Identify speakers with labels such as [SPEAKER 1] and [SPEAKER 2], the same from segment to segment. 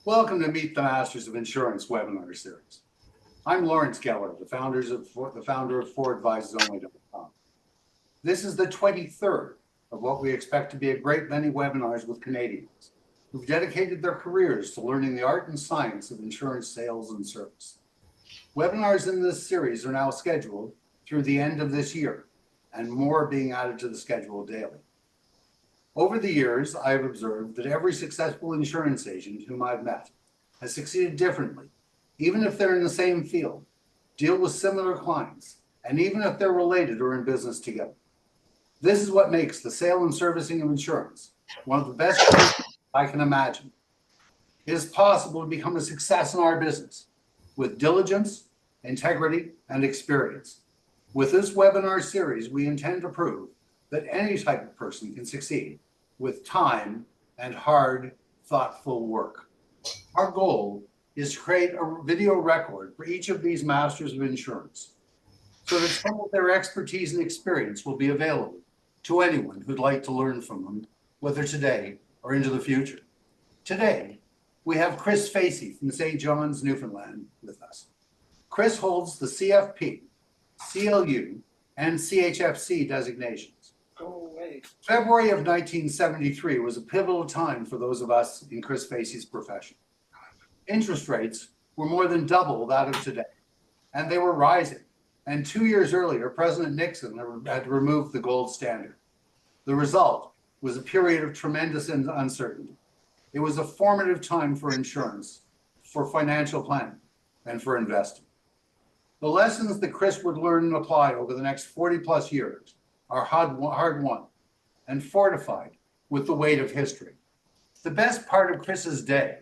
[SPEAKER 1] Welcome to Meet the Masters of Insurance webinar series. I'm Lawrence Geller, the founder of ForAdvisorsOnly.com. This is the 23rd of what we expect to be a great many webinars with Canadians who've dedicated their careers to learning the art and science of insurance sales and service. Webinars in this series are now scheduled through the end of this year, and more are being added to the schedule daily. Over the years, I have observed that every successful insurance agent whom I've met has succeeded differently, even if they're in the same field, deal with similar clients, and even if they're related or in business together. This is what makes the sale and servicing of insurance one of the best careers I can imagine. It is possible to become a success in our business with diligence, integrity, and experience. With this webinar series, we intend to prove that any type of person can succeed with time and hard, thoughtful work. Our goal is to create a video record for each of these masters of insurance so that some of their expertise and experience will be available to anyone who'd like to learn from them, whether today or into the future. Today, we have Chris Facey from St. John's, Newfoundland with us. Chris holds the CFP, CLU, and CHFC designations. February of 1973 was a pivotal time for those of us in Chris Facey's profession. Interest rates were more than double that of today, and they were rising. And 2 years earlier, President Nixon had removed the gold standard. The result was a period of tremendous uncertainty. It was a formative time for insurance, for financial planning, and for investing. The lessons that Chris would learn and apply over the next 40 plus years are hard won and fortified with the weight of history. The best part of Chris's day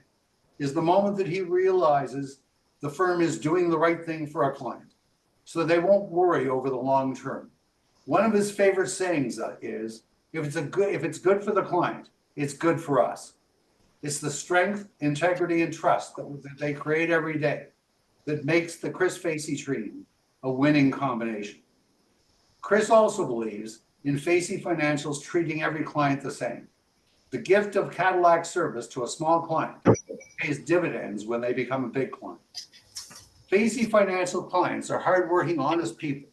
[SPEAKER 1] is the moment that he realizes the firm is doing the right thing for a client, so they won't worry over the long term. One of his favorite sayings is, if it's good for the client, it's good for us. It's the strength, integrity, and trust that they create every day that makes the Chris Facey team a winning combination. Chris also believes in Facey Financial's treating every client the same. The gift of Cadillac service to a small client pays dividends when they become a big client. Facey Financial clients are hardworking, honest people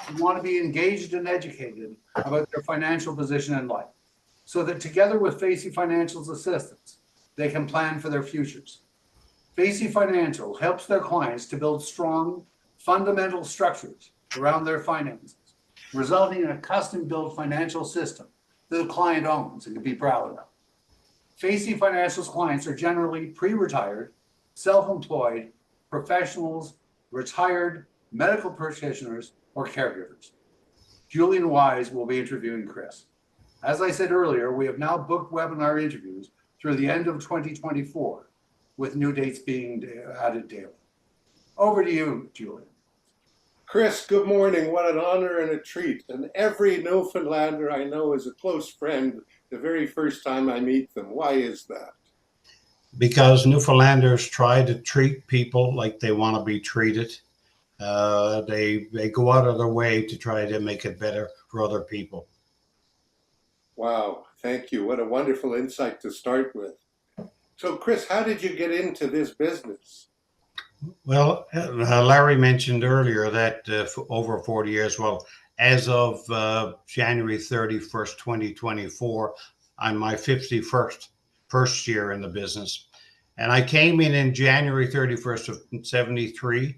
[SPEAKER 1] who want to be engaged and educated about their financial position in life, so that together with Facey Financial's assistance, they can plan for their futures. Facey Financial helps their clients to build strong, fundamental structures around their finances, resulting in a custom-built financial system that the client owns and can be proud of. Facey Financial's clients are generally pre-retired, self-employed, professionals, retired, medical practitioners, or caregivers. Julian Wise will be interviewing Chris. As I said earlier, we have now booked webinar interviews through the end of 2024, with new dates being added daily. Over to you, Julian.
[SPEAKER 2] Chris, good morning. What an honor and a treat. And every Newfoundlander I know is a close friend the very first time I meet them. Why is that?
[SPEAKER 3] Because Newfoundlanders try to treat people like they want to be treated. They go out of their way to try to make it better for other people.
[SPEAKER 2] Wow, thank you. What a wonderful insight to start with. So, Chris, how did you get into this business?
[SPEAKER 3] Well, Larry mentioned earlier that for over 40 years, well, as of January 31st, 2024, I'm my 51st year in the business. And I came in January 31st of 73,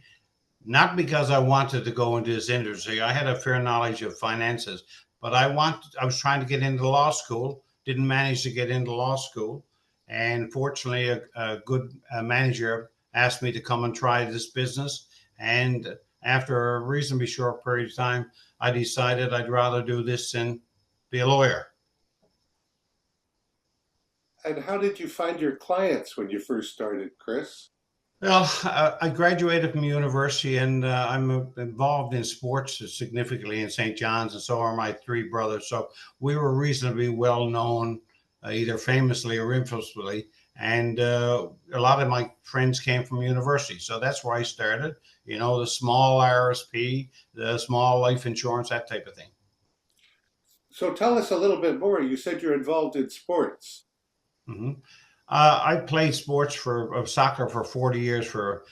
[SPEAKER 3] not because I wanted to go into this industry. I had a fair knowledge of finances, but I was trying to get into law school, didn't manage to get into law school. And fortunately, a good manager asked me to come and try this business. And after a reasonably short period of time, I decided I'd rather do this than be a lawyer.
[SPEAKER 2] And how did you find your clients when you first started, Chris?
[SPEAKER 3] Well, I graduated from university, and I'm involved in sports significantly in St. John's, and so are my three brothers. So we were reasonably well known, either famously or infamously. And a lot of my friends came from university. So that's where I started, the small RSP, the small life insurance, that type of thing.
[SPEAKER 2] So tell us a little bit more. You said you're involved in sports.
[SPEAKER 3] Mm-hmm. I played sports of soccer for 40 years for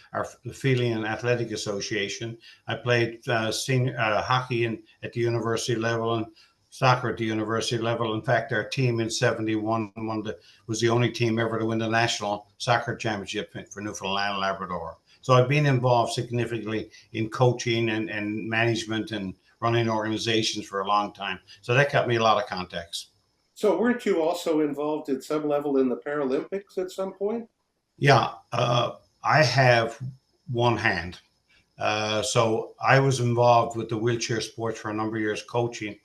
[SPEAKER 3] the Feeling and Athletic Association. I played senior hockey at the university level and soccer at the university level. In fact, our team in '71 was the only team ever to win the national soccer championship for Newfoundland and Labrador. So I've been involved significantly in coaching and management and running organizations for a long time. So that got me a lot of contacts.
[SPEAKER 2] So weren't you also involved at some level in the Paralympics at some point?
[SPEAKER 3] Yeah, I have one hand. So I was involved with the wheelchair sports for a number of years coaching.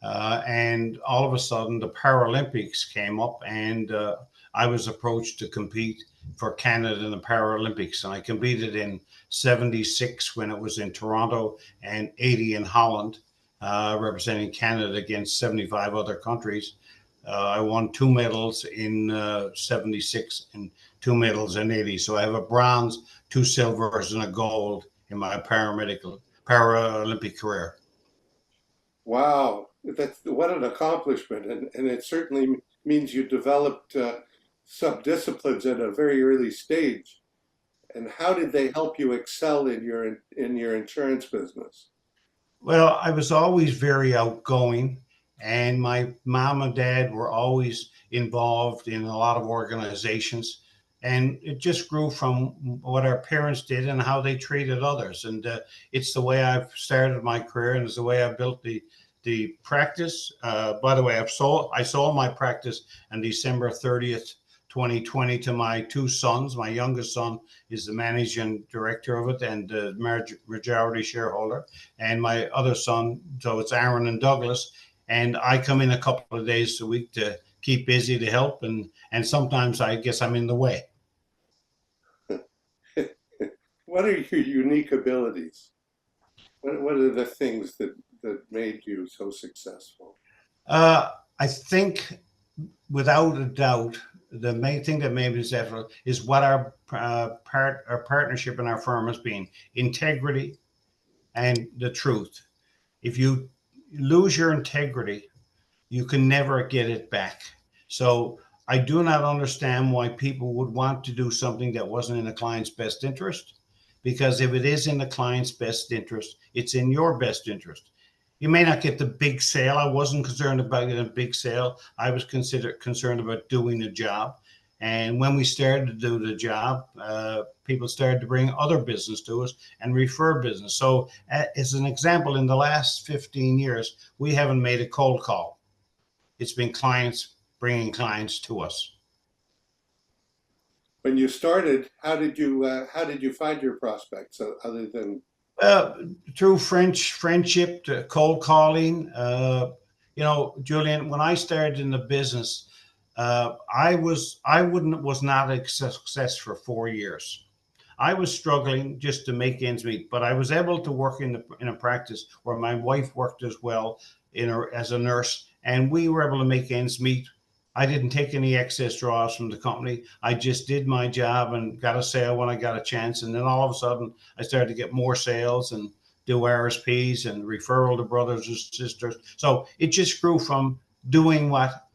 [SPEAKER 3] And all of a sudden the Paralympics came up and I was approached to compete for Canada in the Paralympics. And I competed in '76 when it was in Toronto and '80 in Holland, representing Canada against 75 other countries. I won 2 medals in '76 and 2 medals in '80. So I have a bronze, 2 silvers, and a gold in my Paralympic career.
[SPEAKER 2] Wow, that's what an accomplishment. And it certainly means you developed sub-disciplines at a very early stage. And how did they help you excel in your insurance business?
[SPEAKER 3] Well, I was always very outgoing, and my mom and dad were always involved in a lot of organizations. And it just grew from what our parents did and how they treated others. And it's the way I've started my career, and it's the way I built the practice. By the way, I sold my practice on December 30th, 2020 to my 2 sons. My youngest son is the managing director of it and the majority shareholder. And my other son, so it's Aaron and Douglas. And I come in a couple of days a week to keep busy, to help. And sometimes I guess I'm in the way.
[SPEAKER 2] What are your unique abilities? What are the things that made you so successful?
[SPEAKER 3] I think without a doubt, the main thing that made me successful is what our partnership in our firm has been: integrity and the truth. If you lose your integrity, you can never get it back. So I do not understand why people would want to do something that wasn't in the client's best interest, because if it is in the client's best interest, it's in your best interest. You may not get the big sale. I wasn't concerned about getting a big sale. I was concerned about doing the job. And when we started to do the job, people started to bring other business to us and refer business. So as an example, in the last 15 years, we haven't made a cold call. It's been clients bringing clients to us.
[SPEAKER 2] When you started, how did you find your prospects other than
[SPEAKER 3] through friendship, to cold calling? Julian, when I started in the business, I was not a success for 4 years. I was struggling just to make ends meet, but I was able to work in a practice where my wife worked as well as a nurse, and we were able to make ends meet. I didn't take any excess draws from the company. I just did my job and got a sale when I got a chance. And then all of a sudden, I started to get more sales and do RSPs and referral to brothers and sisters. So it just grew from doing what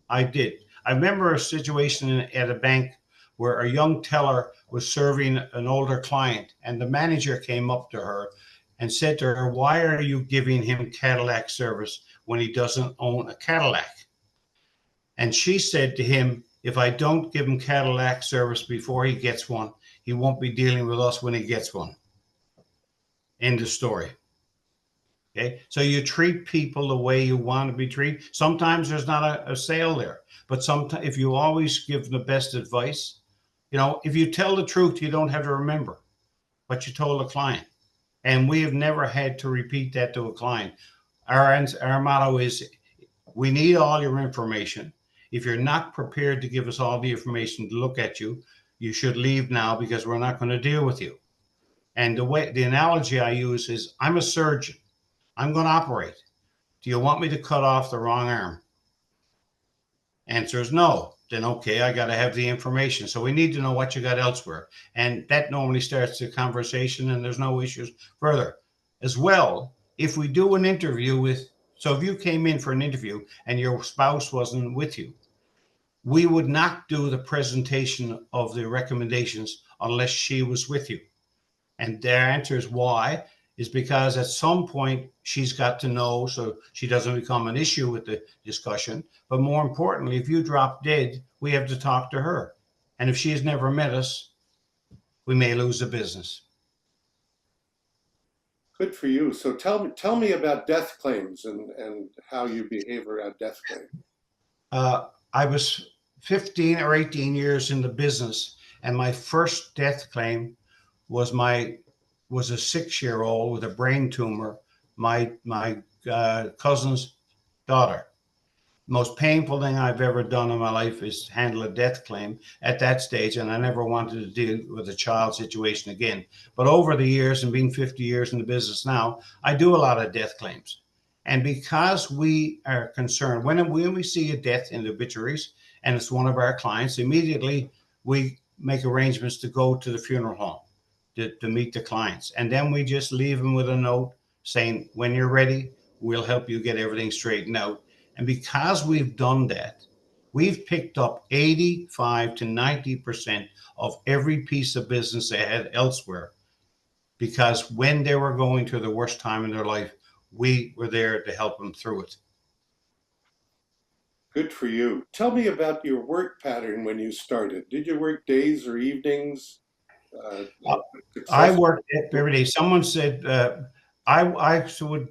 [SPEAKER 3] I did. I remember a situation at a bank where a young teller was serving an older client, and the manager came up to her and said to her, "Why are you giving him Cadillac service when he doesn't own a Cadillac?" And she said to him, "If I don't give him Cadillac service before he gets one, he won't be dealing with us when he gets one." End of story. Okay, so you treat people the way you want to be treated. Sometimes there's not a sale there, but sometimes if you always give the best advice, if you tell the truth, you don't have to remember what you told a client. And we have never had to repeat that to a client. Our motto is, we need all your information. If you're not prepared to give us all the information to look at you, you should leave now, because we're not going to deal with you. And the analogy I use is, I'm a surgeon. I'm going to operate. Do you want me to cut off the wrong arm? Answer is no. Then okay, I got to have the information. So we need to know what you got elsewhere. And that normally starts the conversation, and there's no issues further. As well, if we do an interview so if you came in for an interview and your spouse wasn't with you, we would not do the presentation of the recommendations unless she was with you. And their answer is why, is because at some point she's got to know so she doesn't become an issue with the discussion. But more importantly, if you drop dead, we have to talk to her. And if she has never met us, we may lose the business.
[SPEAKER 2] Good for you. So tell me about death claims and how you behave around death claims.
[SPEAKER 3] I was 15 or 18 years in the business, and my first death claim was a 6-year-old with a brain tumor, my cousin's daughter. Most painful thing I've ever done in my life is handle a death claim at that stage, and I never wanted to deal with a child situation again. But over the years, and being 50 years in the business now, I do a lot of death claims. And because we are concerned, when we see a death in the obituaries, and it's one of our clients, immediately we make arrangements to go to the funeral home to meet the clients. And then we just leave them with a note saying, when you're ready, we'll help you get everything straightened out. And because we've done that, we've picked up 85 to 90% of every piece of business they had elsewhere. Because when they were going through the worst time in their life, we were there to help them through it.
[SPEAKER 2] Good for you. Tell me about your work pattern when you started. Did you work days or evenings?
[SPEAKER 3] I worked every day. Someone said, I would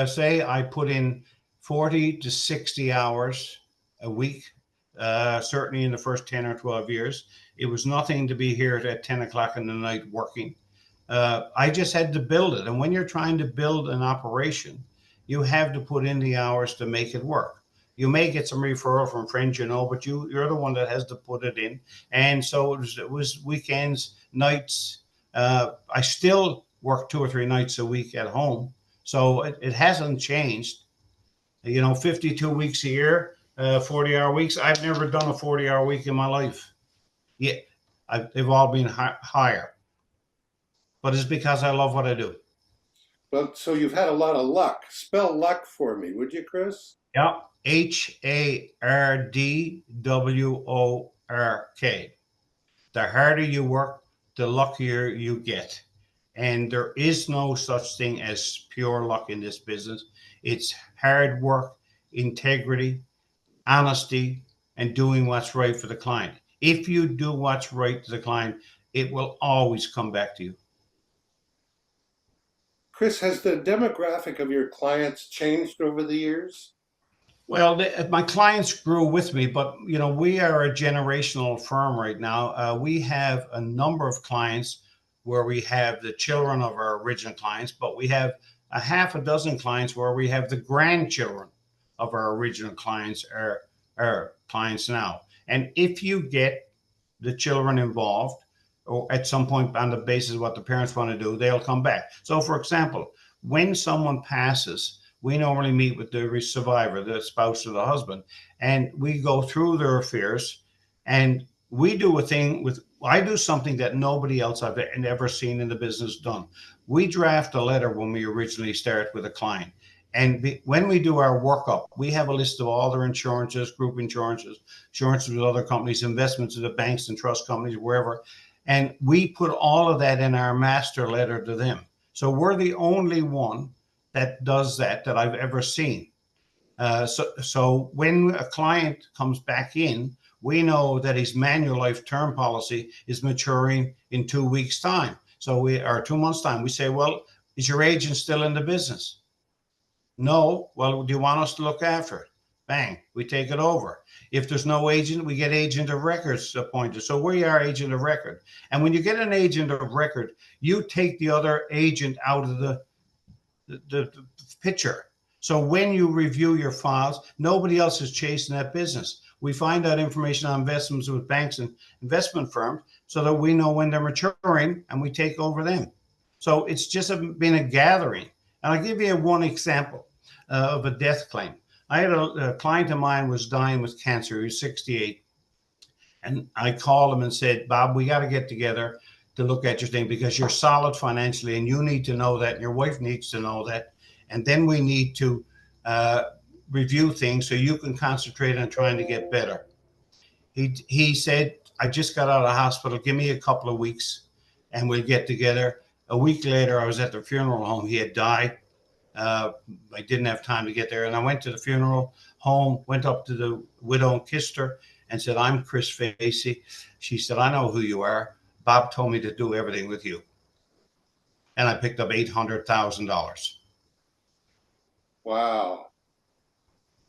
[SPEAKER 3] say I put in 40 to 60 hours a week, certainly in the first 10 or 12 years. It was nothing to be here at 10 o'clock in the night working. I just had to build it. And when you're trying to build an operation, you have to put in the hours to make it work. You may get some referral from friends, but you're the one that has to put it in. And so it was weekends, nights. I still work 2 or 3 nights a week at home. So it hasn't changed. 52 weeks a year, 40-hour weeks. I've never done a 40-hour week in my life. Yeah, they've all been higher. But it's because I love what I do.
[SPEAKER 2] Well, so you've had a lot of luck. Spell luck for me, would you, Chris?
[SPEAKER 3] Yeah, HARDWORK. The harder you work, the luckier you get. And there is no such thing as pure luck in this business. It's hard work, integrity, honesty, and doing what's right for the client. If you do what's right to the client, it will always come back to you.
[SPEAKER 2] Chris, has the demographic of your clients changed over the years?
[SPEAKER 3] Well, my clients grew with me, but we are a generational firm right now. We have a number of clients where we have the children of our original clients, but we have a half a dozen clients where we have the grandchildren of our original clients, our clients now. And if you get the children involved, or at some point on the basis of what the parents want to do, they'll come back. So, for example, when someone passes, we normally meet with the survivor, the spouse or the husband, and we go through their affairs, and we do I do something that nobody else I've ever seen in the business done. We draft a letter when we originally start with a client. And when we do our workup, we have a list of all their insurances, group insurances with other companies, investments with the banks and trust companies, wherever. And we put all of that in our master letter to them. So we're the only one that does that I've ever seen. So when a client comes back in, we know that his Manulife term policy is maturing in 2 weeks' time. So 2 months' time, we say, well, is your agent still in the business? No. Well, do you want us to look after it? Bang, we take it over. If there's no agent, we get agent of records appointed. So we are agent of record. And when you get an agent of record, you take the other agent out of the picture. So when you review your files, nobody else is chasing that business. We find out information on investments with banks and investment firms so that we know when they're maturing and we take over them. So it's just been a gathering. And I'll give you one example of a death claim. I had a client of mine was dying with cancer. He was 68. And I called him and said, Bob, we got to get together to look at your thing because you're solid financially and you need to know that and your wife needs to know that. And then we need to review things so you can concentrate on trying to get better. He said, I just got out of the hospital. Give me a couple of weeks and we'll get together. A week later, I was at the funeral home. He had died. I didn't have time to get there. And I went to the funeral home, went up to the widow and kissed her and said, I'm Chris Facey. She said, I know who you are. Bob told me to do everything with you. And I picked up $800,000.
[SPEAKER 2] Wow.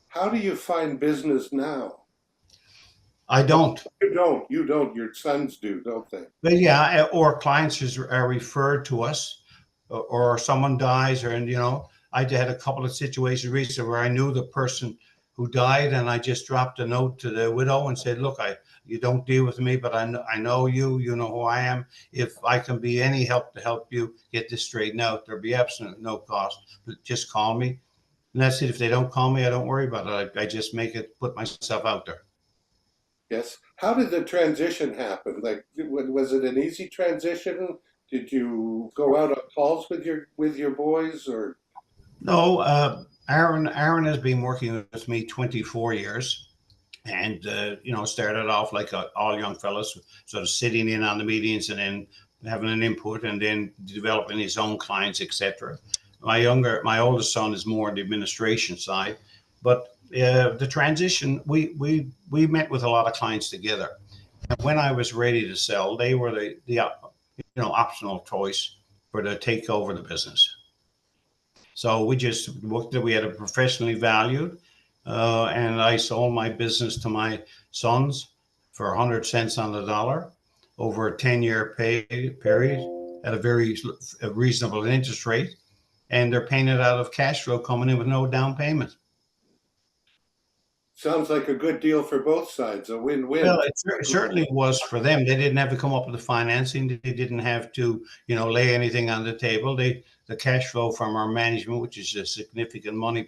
[SPEAKER 2] How do you find business now?
[SPEAKER 3] I don't.
[SPEAKER 2] You don't. Your sons do, don't they?
[SPEAKER 3] But yeah, or clients are referred to us, or someone dies, or, and I had a couple of situations recently where I knew the person who died, and I just dropped a note to the widow and said, "Look, you don't deal with me, but I know you. You know who I am. If I can be any help to help you get this straightened out, there'll be absolutely no cost. But just call me." And that's it. If they don't call me, I don't worry about it. I just put myself out there.
[SPEAKER 2] Yes. How did the transition happen? Like, was it an easy transition? Did you go out on calls with your boys, or?
[SPEAKER 3] No, Aaron has been working with me 24 years, and started off like all young fellas, sort of sitting in on the meetings and then having an input, and then developing his own clients, etc. My oldest son is more on the administration side, but the transition, we met with a lot of clients together, and when I was ready to sell, they were the optional choice for to take over the business. So we just looked at, we had a professionally valued, and I sold my business to my sons for 100 cents on the dollar over a 10-year pay period at a very reasonable interest rate. And they're paying it out of cash flow coming in with no down payment.
[SPEAKER 2] Sounds like a good deal for both sides, a win-win.
[SPEAKER 3] Well, it certainly was for them. They didn't have to come up with the financing. They didn't have to, lay anything on the table. The cash flow from our management, which is a significant money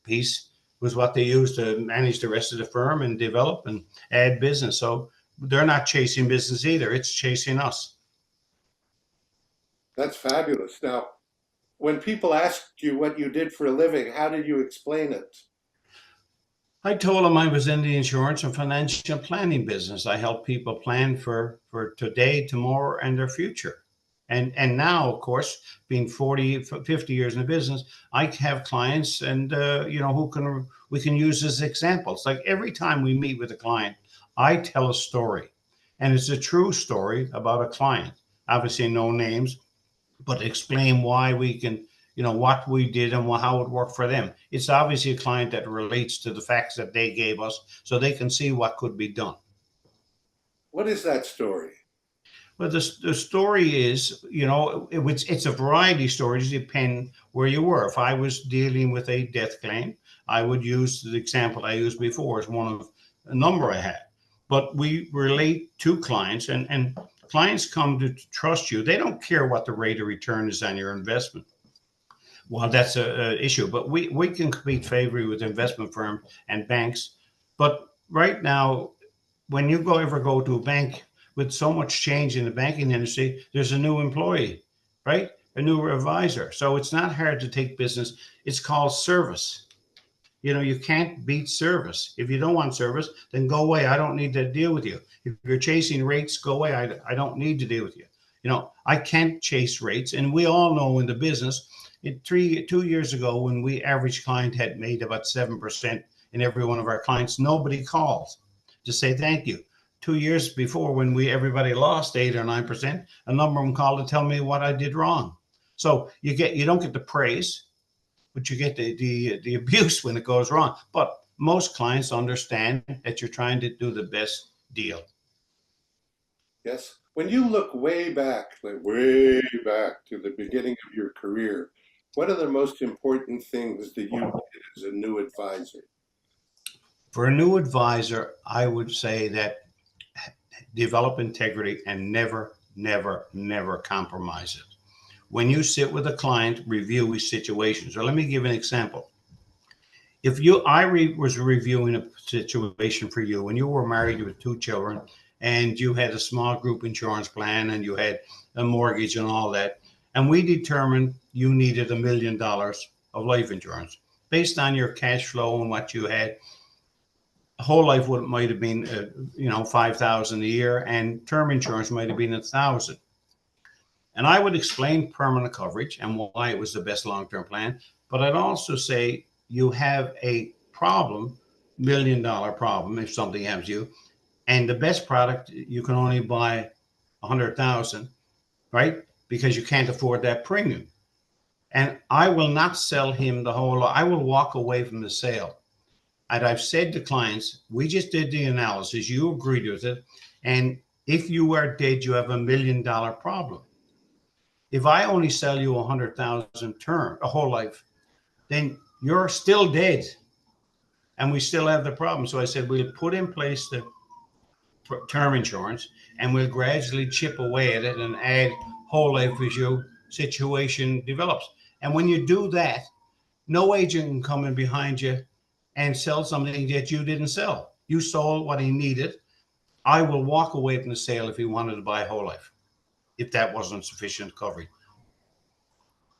[SPEAKER 3] piece, was what they used to manage the rest of the firm and develop and add business. So they're not chasing business either. It's chasing us.
[SPEAKER 2] That's fabulous. Now, when people asked you what you did for a living, how did you explain it?
[SPEAKER 3] I told them I was in the insurance and financial planning business. I help people plan for today, tomorrow, and their future. And now, of course, being 40, 50 years in the business, I have clients and, we can use as examples. Like every time we meet with a client, I tell a story, and it's a true story about a client. Obviously, no names, but explain why we can, what we did and how it worked for them. It's obviously a client that relates to the facts that they gave us so they can see what could be done.
[SPEAKER 2] What is that story?
[SPEAKER 3] Well, the story is, it's a variety of stories, depending where you were. If I was dealing with a death claim, I would use the example I used before as one of a number I had. But we relate to clients, and clients come to trust you. They don't care what the rate of return is on your investment. Well, that's an issue, but we can compete favorably with investment firms and banks. But right now, when you ever go to a bank, with so much change in the banking industry, there's a new employee, right? A new advisor. So it's not hard to take business. It's called service. You can't beat service. If you don't want service, then go away. I don't need to deal with you. If you're chasing rates, go away. I don't need to deal with you. I can't chase rates. And we all know in the business, 2 years ago, when we average client had made about 7% in every one of our clients, nobody calls to say thank you. 2 years before, when everybody lost 8 or 9%, a number of them called to tell me what I did wrong. So you don't get the praise, but you get the abuse when it goes wrong. But most clients understand that you're trying to do the best deal.
[SPEAKER 2] Yes. When you look way back to the beginning of your career, what are the most important things that you did as a new advisor?
[SPEAKER 3] For a new advisor, I would say that develop integrity and never, never, never compromise it. When you sit with a client, review his situation. So let me give an example. If I was reviewing a situation for you when you were married with 2 children and you had a small group insurance plan and you had a mortgage and all that, and we determined you needed $1 million of life insurance based on your cash flow and what you had, whole life might have been, 5,000 a year, and term insurance might have been 1,000. And I would explain permanent coverage and why it was the best long-term plan. But I'd also say you have a problem, $1 million problem if something happens to you, and the best product you can only buy 100,000, right? Because you can't afford that premium. And I will not sell him the whole lot. I will walk away from the sale. And I've said to clients, we just did the analysis, you agreed with it, and if you are dead, you have $1 million problem. If I only sell you 100,000 term, a whole life, then you're still dead, and we still have the problem. So I said we'll put in place the term insurance, and we'll gradually chip away at it and add whole life as your situation develops. And when you do that, no agent can come in behind you and sell something that you didn't sell. You sold what he needed. I will walk away from the sale if he wanted to buy whole life, if that wasn't sufficient coverage.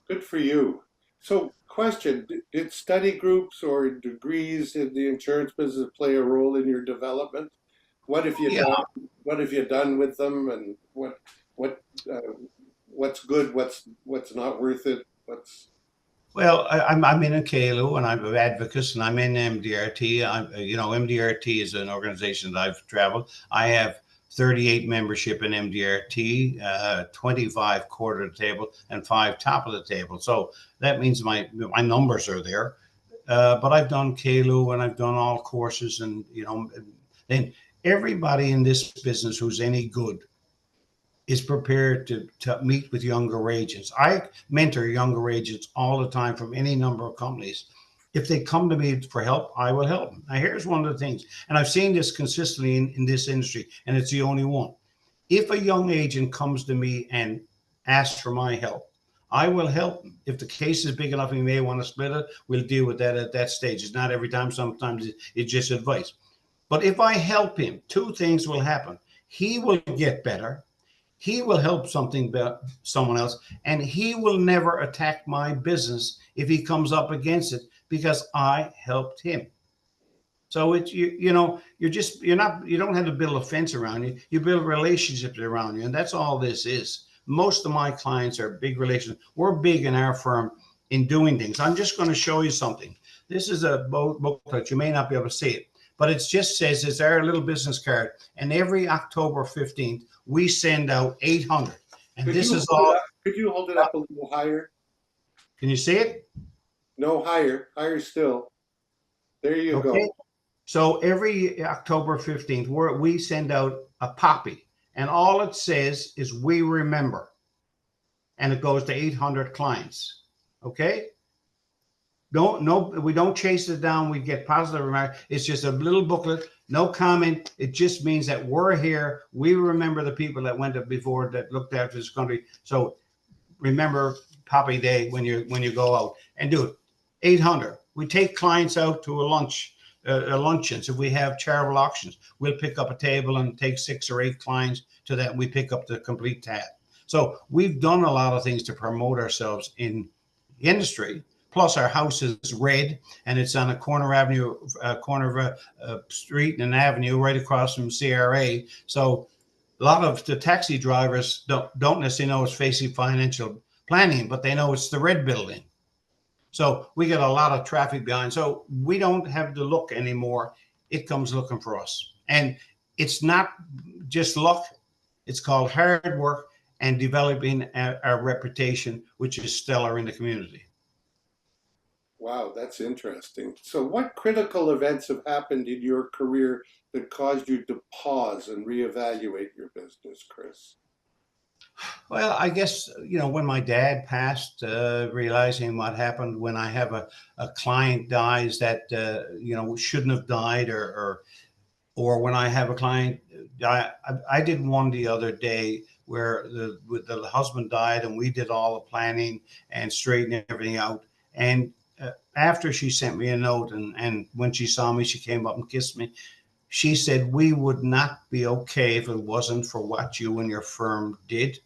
[SPEAKER 2] Good for you. So, question, did study groups or degrees in the insurance business play a role in your development? What have you
[SPEAKER 3] Yeah.
[SPEAKER 2] done? What have you done with them, and what's good? What's not worth it?
[SPEAKER 3] Well, I'm in a KLO, and I'm an advocate, and I'm in MDRT. MDRT is an organization that I've traveled. I have 38 membership in MDRT, 25 quarter the table, and 5 top of the table. So that means my numbers are there. But I've done KLO, and I've done all courses, and then everybody in this business who's any good is prepared to meet with younger agents. I mentor younger agents all the time from any number of companies. If they come to me for help, I will help them. Now, here's one of the things, and I've seen this consistently in this industry, and it's the only one. If a young agent comes to me and asks for my help, I will help them. If the case is big enough and he may want to split it, we'll deal with that at that stage. It's not every time. Sometimes it's just advice. But if I help him, 2 things will happen. He will get better. He will help someone else, and he will never attack my business if he comes up against it because I helped him. So it's you don't have to build a fence around you. You build relationships around you, and that's all this is. Most of my clients are big relations. We're big in our firm in doing things. I'm just going to show you something. This is a booklet. You may not be able to see it, but it just says it's our little business card. And every October 15th, we send out 800. And this is all.
[SPEAKER 2] Could you hold it up a little higher?
[SPEAKER 3] Can you see it?
[SPEAKER 2] No, higher. Higher still. There you go.
[SPEAKER 3] So every October 15th, we send out a copy. And all it says is we remember. And it goes to 800 clients. Okay? We don't chase it down. We get positive remarks. It's just a little booklet, no comment. It just means that we're here. We remember the people that went up before that looked after this country. So remember Poppy Day when you go out and do it. 800. We take clients out to a luncheon. So if we have charitable auctions, we'll pick up a table and take 6 or 8 clients to that. And we pick up the complete tab. So we've done a lot of things to promote ourselves in the industry. Plus, our house is red, and it's on a corner of a street and an avenue right across from CRA. So a lot of the taxi drivers don't necessarily know it's Facey Financial Planning, but they know it's the red building. So we get a lot of traffic behind. So we don't have to look anymore. It comes looking for us. And it's not just luck. It's called hard work and developing our reputation, which is stellar in the community.
[SPEAKER 2] Wow, that's interesting. So what critical events have happened in your career that caused you to pause and reevaluate your business, Chris?
[SPEAKER 3] Well, I guess, when my dad passed, realizing what happened when I have a client dies that, shouldn't have died, or when I have a client die. I did one the other day where the husband died, and we did all the planning and straightening everything out. And after she sent me a note, and when she saw me, she came up and kissed me. She said, "We would not be okay if it wasn't for what you and your firm did."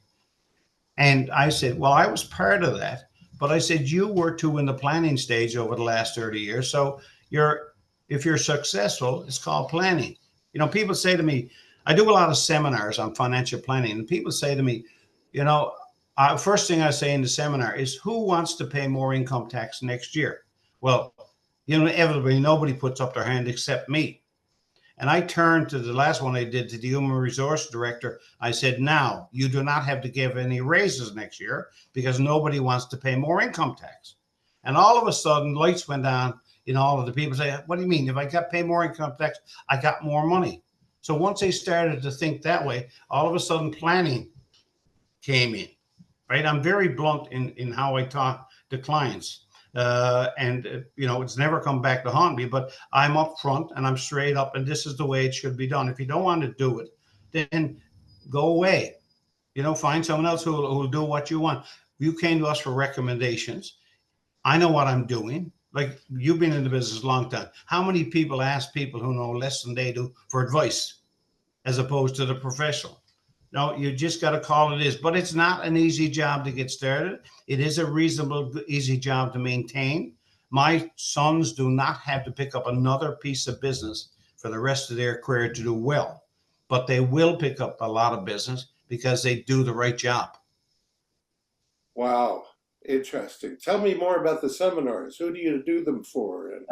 [SPEAKER 3] And I said, "Well, I was part of that." But I said, "You were too in the planning stage over the last 30 years. So If you're successful, it's called planning. People say to me, I do a lot of seminars on financial planning, and people say to me, first thing I say in the seminar is, who wants to pay more income tax next year? Well, inevitably, nobody puts up their hand except me. And I turned to the last one I did, to the human resource director. I said, now, you do not have to give any raises next year because nobody wants to pay more income tax. And all of a sudden, lights went on in all of the people. Say, what do you mean? If I got pay more income tax, I got more money. So once they started to think that way, all of a sudden planning came in, right? I'm very blunt in how I talk to clients. It's never come back to haunt me, but I'm upfront and I'm straight up, and this is the way it should be done. If you don't want to do it, then go away. Find someone else who will do what you want. You came to us for recommendations. I know what I'm doing. Like, you've been in the business a long time. How many people ask people who know less than they do for advice as opposed to the professional? No, you just got to call it is. But it's not an easy job to get started. It is a reasonable, easy job to maintain. My sons do not have to pick up another piece of business for the rest of their career to do well. But they will pick up a lot of business because they do the right job.
[SPEAKER 2] Wow, interesting. Tell me more about the seminars. Who do you do them for? And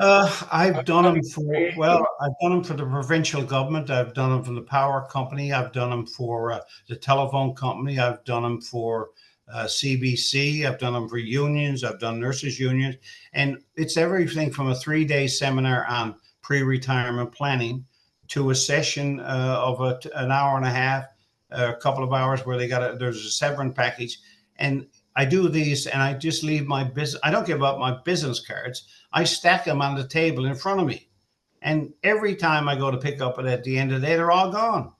[SPEAKER 3] I've done them for the provincial government. I've done them for the power company. I've done them for the telephone company. I've done them for CBC. I've done them for unions. I've done nurses unions. And it's everything from a 3-day seminar on pre-retirement planning to a session of an hour and a half, a couple of hours where there's a severance package. And I do these and I just leave my business. I don't give up my business cards. I stack them on the table in front of me. And every time I go to pick up it at the end of the day, they're all gone.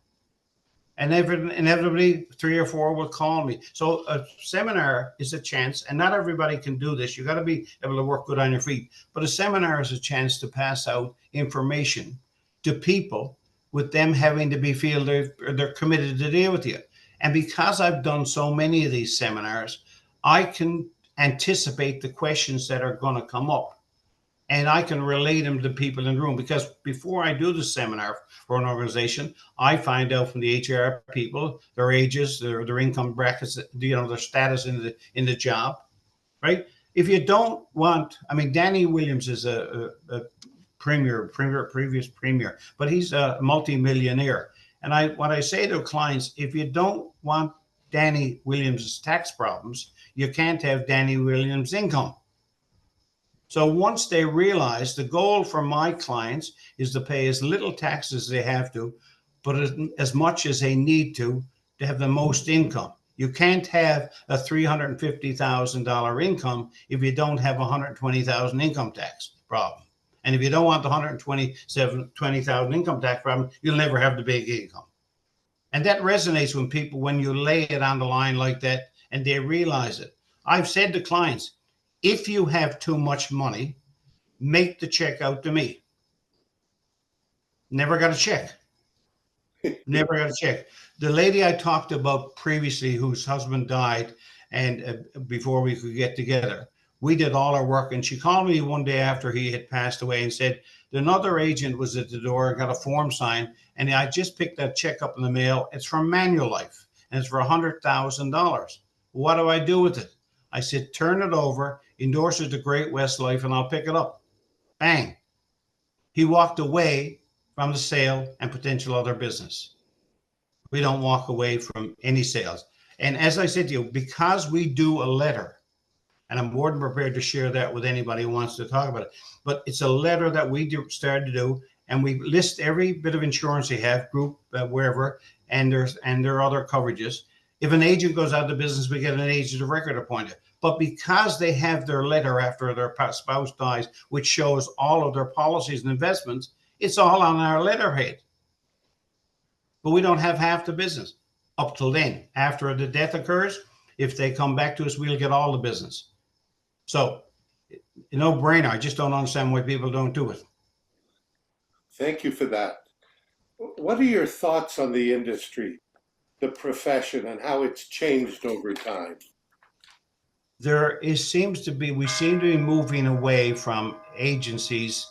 [SPEAKER 3] And inevitably 3 or 4 will call me. So a seminar is a chance, and not everybody can do this. You got to be able to work good on your feet. But a seminar is a chance to pass out information to people with them having to feel they're committed to deal with you. And because I've done so many of these seminars, I can anticipate the questions that are going to come up, and I can relate them to people in the room. Because before I do the seminar for an organization, I find out from the HR people their ages, their income brackets, their status in the job, right? If you don't want, Danny Williams is a previous premier, but he's a multi-millionaire. And what I say to clients, if you don't want Danny Williams' tax problems, you can't have Danny Williams' income. So once they realize the goal for my clients is to pay as little tax as they have to, but as much as they need to have the most income. You can't have a $350,000 income if you don't have $120,000 income tax problem. And if you don't want the $120,000 income tax problem, you'll never have the big income. And that resonates with people when you lay it on the line like that and they realize it. I've said to clients, if you have too much money, make the check out to me. Never got a check. Never got a check. The lady I talked about previously, whose husband died, and before we could get together, we did all our work. And she called me one day after he had passed away and said, another agent was at the door, got a form signed, and I just picked that check up in the mail. It's from Manulife, and it's for $100,000. What do I do with it? I said, turn it over, endorse it to Great West Life, and I'll pick it up. Bang. He walked away from the sale and potential other business. We don't walk away from any sales. And as I said to you, because we do a letter, and I'm more than prepared to share that with anybody who wants to talk about it, but it's a letter that we started to do, and we list every bit of insurance they have, group, wherever, and there are other coverages. If an agent goes out of business, we get an agent of record appointed. But because they have their letter after their spouse dies, which shows all of their policies and investments, it's all on our letterhead. But we don't have half the business up till then. After the death occurs, if they come back to us, we'll get all the business. So, no brainer. I just don't understand why people don't do it.
[SPEAKER 2] Thank you for that. What are your thoughts on the industry, the profession, and how it's changed over time?
[SPEAKER 3] We seem to be moving away from agencies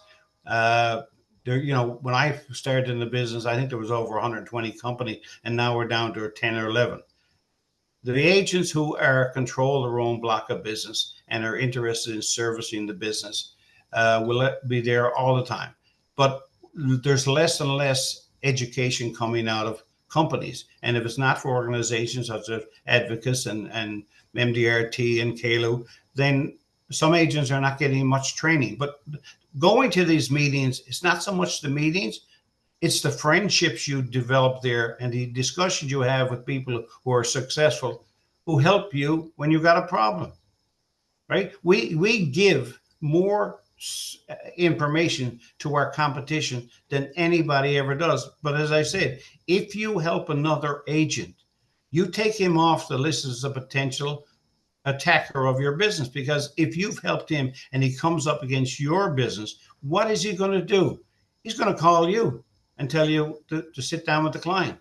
[SPEAKER 3] There, when I started in the business, I think there was over 120 companies, and now we're down to 10 or 11. The agents who control their own block of business and are interested in servicing the business will be there all the time. But there's less and less education coming out of companies. And if it's not for organizations such as advocates and MDRT and KALU, then some agents are not getting much training. But going to these meetings, it's not so much the meetings, it's the friendships you develop there and the discussions you have with people who are successful, who help you when you got a problem, right? We give more information to our competition than anybody ever does. But as I said, if you help another agent, you take him off the list as a potential attacker of your business, because if you've helped him and he comes up against your business, what is he going to do? He's going to call you and tell you to sit down with the client.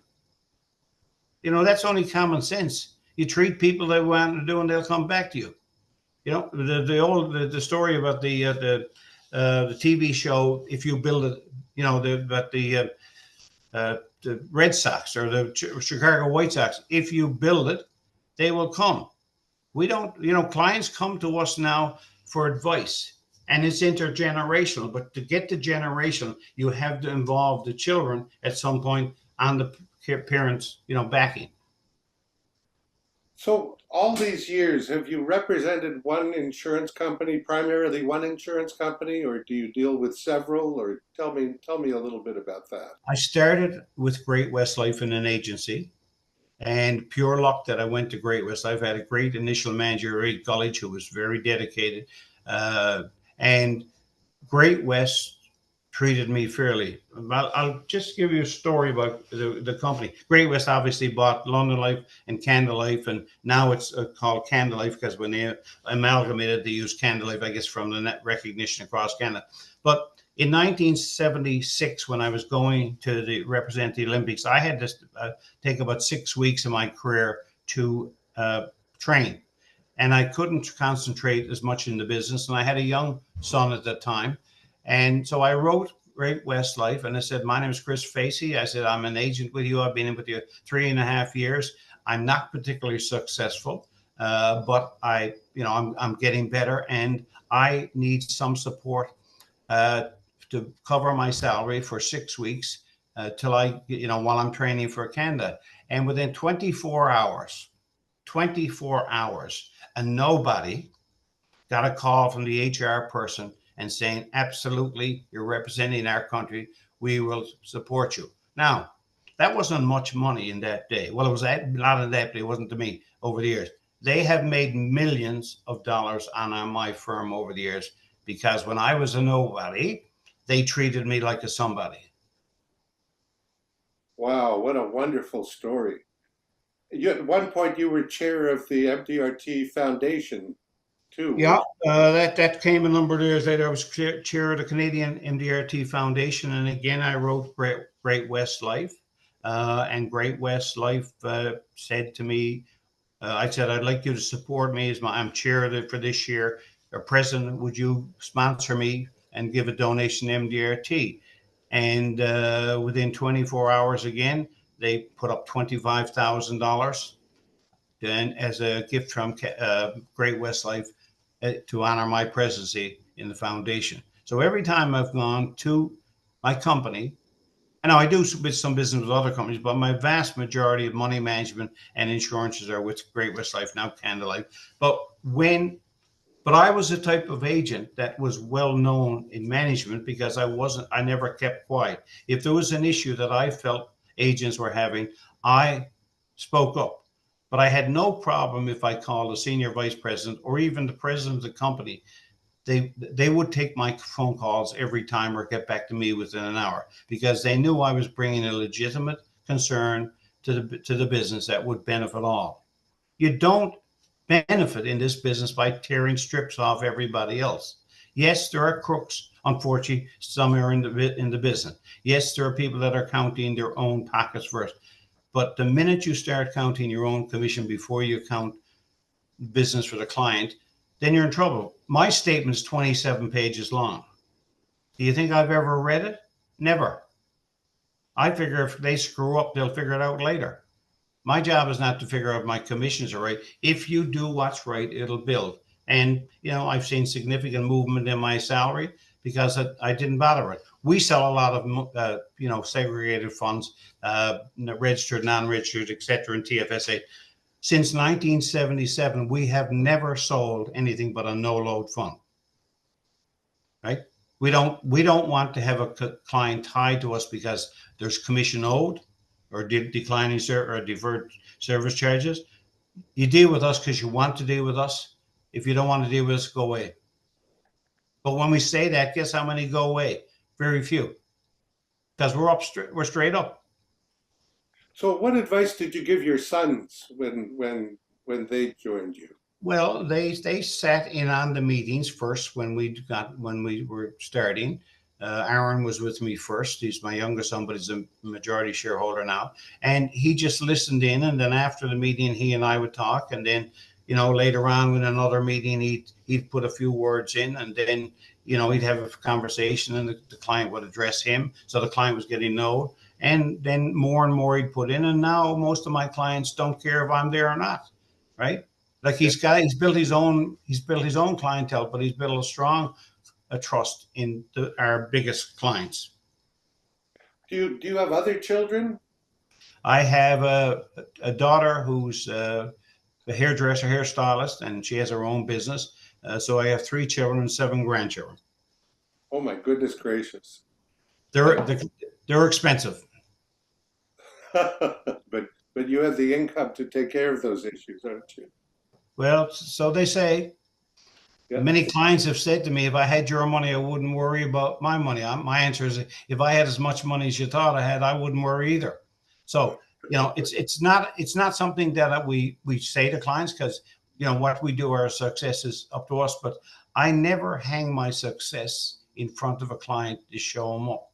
[SPEAKER 3] That's only common sense. You treat people that want to do, and they'll come back to you. The story about the TV show, if you build it, the Red Sox or the Chicago White Sox, if you build it, they will come. We don't, clients come to us now for advice, and it's intergenerational. But to get to generational, you have to involve the children at some point on the parents, backing.
[SPEAKER 2] So all these years, have you represented one insurance company, primarily one insurance company, or do you deal with several? Or tell me a little bit about that.
[SPEAKER 3] I started with Great West Life in an agency, and pure luck that I went to Great West. I've had a great initial manager, Ray Gulledge, who was very dedicated, and Great West treated me fairly. I'll just give you a story about the company. Great West obviously bought London Life and Canada Life, and now it's called Canada Life, because when they amalgamated, they used Canada Life, I guess, from the net recognition across Canada. But in 1976, when I was going to represent the Olympics, I had to take about 6 weeks of my career to train, and I couldn't concentrate as much in the business. And I had a young son at that time. And so I wrote Great West Life, and I said, my name is Chris Facey. I said, I'm an agent with you. I've been in with you 3.5 years. I'm not particularly successful, but I'm getting better, and I need some support to cover my salary for 6 weeks till while I'm training for Canada. And within 24 hours, and nobody got a call from the HR person and saying, absolutely, you're representing our country, we will support you. Now, that wasn't much money in that day. Well, it was a lot in that day. It wasn't to me over the years. They have made millions of dollars on my firm over the years, because when I was a nobody, they treated me like a somebody.
[SPEAKER 2] Wow, what a wonderful story. At one point, you were chair of the MDRT Foundation, too.
[SPEAKER 3] Yeah, that came a number of years later. I was chair of the Canadian MDRT Foundation, and again, I wrote Great West Life, and Great West Life said to me, I said, I'd like you to support me as I'm chair of it for this year. Or President, would you sponsor me and give a donation to MDRT? And within 24 hours, again, they put up $25,000 as a gift from Great West Life to honor my presidency in the foundation. So every time I've gone to my company, and now I do some business with other companies, but my vast majority of money management and insurances are with Great West Life, now Canada Life. But I was the type of agent that was well known in management, because I never kept quiet. If there was an issue that I felt agents were having, I spoke up. But I had no problem if I called a senior vice president or even the president of the company. They would take my phone calls every time or get back to me within an hour, because they knew I was bringing a legitimate concern to the business that would benefit all. You don't benefit in this business by tearing strips off everybody else. Yes, there are crooks. Unfortunately, some are in the business. Yes, there are people that are counting their own pockets first. But the minute you start counting your own commission before you count business for the client, then you're in trouble. My statement is 27 pages long. Do you think I've ever read it? Never. I figure if they screw up, they'll figure it out later. My job is not to figure out if my commissions are right. If you do what's right, it'll build. And, I've seen significant movement in my salary because I didn't bother it. We sell a lot of, segregated funds, registered, non-registered, et cetera, in TFSA. Since 1977, we have never sold anything but a no-load fund, right? We don't want to have a client tied to us because there's commission owed or declining or deferred service charges. You deal with us because you want to deal with us. If you don't want to deal with us, go away. But when we say that, guess how many go away? Very few, because we're straight up.
[SPEAKER 2] So what advice did you give your sons when they joined you?
[SPEAKER 3] Well, they sat in on the meetings first when we were starting. Aaron was with me first. He's my youngest son, but he's a majority shareholder now. And he just listened in. And then after the meeting, he and I would talk. And then, later on in another meeting, he'd put a few words in. And then, he'd have a conversation and the client would address him. So the client was getting known. And then more and more he'd put in. And now most of my clients don't care if I'm there or not, right? Like he's built his own clientele, but he's built a strong trust in our biggest clients.
[SPEAKER 2] Do you have other children?
[SPEAKER 3] I have a daughter who's a hairdresser, hairstylist, and she has her own business. So I have 3 children and 7 grandchildren.
[SPEAKER 2] Oh my goodness gracious!
[SPEAKER 3] They're expensive.
[SPEAKER 2] but you have the income to take care of those issues, aren't you?
[SPEAKER 3] Well, so they say. Yeah. Many clients have said to me, if I had your money, I wouldn't worry about my money. My answer is, if I had as much money as you thought I had, I wouldn't worry either. So, it's not something that we say to clients because, what we do, our success is up to us. But I never hang my success in front of a client to show them up.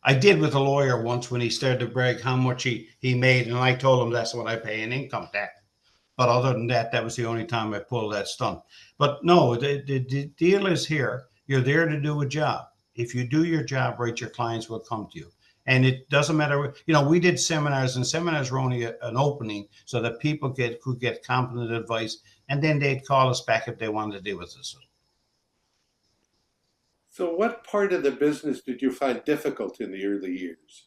[SPEAKER 3] I did with a lawyer once when he started to brag how much he made, and I told him that's what I pay in income tax. But other than that, that was the only time I pulled that stunt. But no, the deal is here. You're there to do a job. If you do your job right, your clients will come to you. And it doesn't matter. We did seminars, and seminars were only an opening so that people could get competent advice, and then they'd call us back if they wanted to deal with us.
[SPEAKER 2] So what part of the business did you find difficult in the early years?